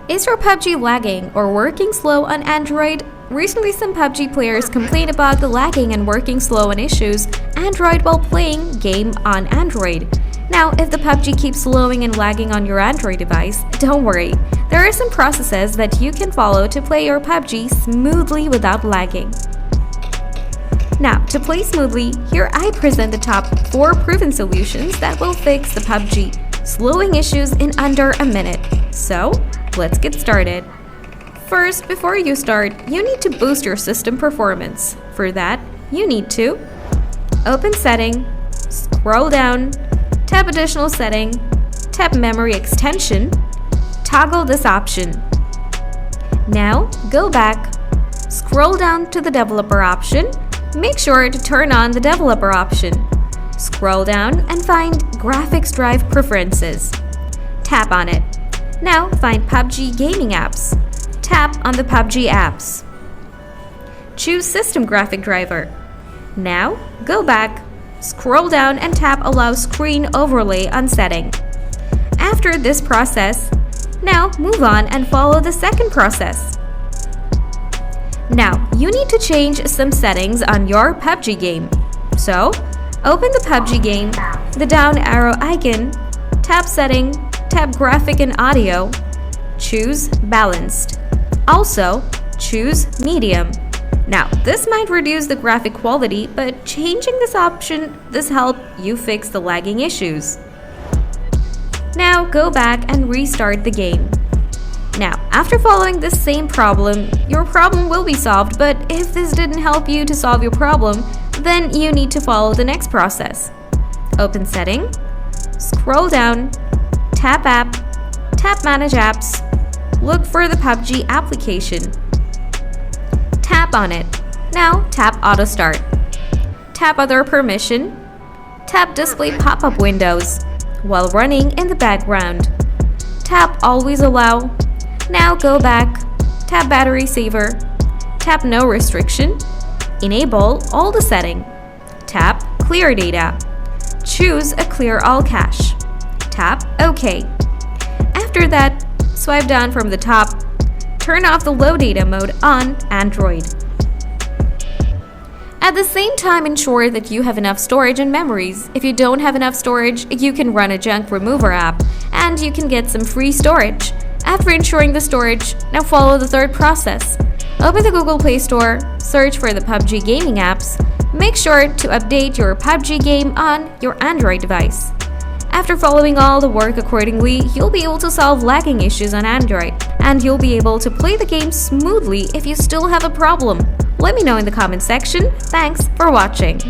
Is your PUBG lagging or working slow on Android? Recently, some PUBG players complained about the lagging and working slow on issues Android while playing game on Android. Now, if the PUBG keeps slowing and lagging on your Android device, don't worry. There are some processes that you can follow to play your PUBG smoothly without lagging. Now, to play smoothly, here I present the top 4 proven solutions that will fix the PUBG slowing issues in under a minute. So, let's get started. First, before you start, you need to boost your system performance. For that, you need to open Setting, scroll down, tap Additional Setting, tap Memory Extension, toggle this option. Now, go back, scroll down to the Developer option, make sure to turn on the Developer option. Scroll down and find Graphics Drive Preferences. Tap on it. Now find PUBG Gaming Apps. Tap on the PUBG apps. Choose System Graphic Driver. Now go back, scroll down and tap Allow Screen Overlay on Setting. After this process, now move on and follow the second process. Now you need to change some settings on your PUBG game. So open the PUBG game, the down arrow icon, tap Setting, tap Graphic and Audio, choose Balanced. Also, choose Medium. Now, this might reduce the graphic quality, but changing this option helps you fix the lagging issues. Now, go back and restart the game. Now, after following this same problem, your problem will be solved, but if this didn't help you to solve your problem, then you need to follow the next process. Open Setting, scroll down, tap App, tap Manage Apps, look for the PUBG application. Tap on it. Now tap Auto Start. Tap Other Permission. Tap Display Pop-up Windows while running in the background. Tap Always Allow. Now go back, tap Battery Saver, tap No Restriction, enable all the setting, tap Clear Data, choose a Clear All Cache, tap OK. After that, swipe down from the top, turn off the Low Data mode on Android. At the same time, ensure that you have enough storage and memories. If you don't have enough storage, you can run a junk remover app, and you can get some free storage. After ensuring the storage, now follow the third process. Open the Google Play Store, search for the PUBG Gaming Apps, make sure to update your PUBG game on your Android device. After following all the work accordingly, you'll be able to solve lagging issues on Android, and you'll be able to play the game smoothly if you still have a problem. Let me know in the comment section. Thanks for watching.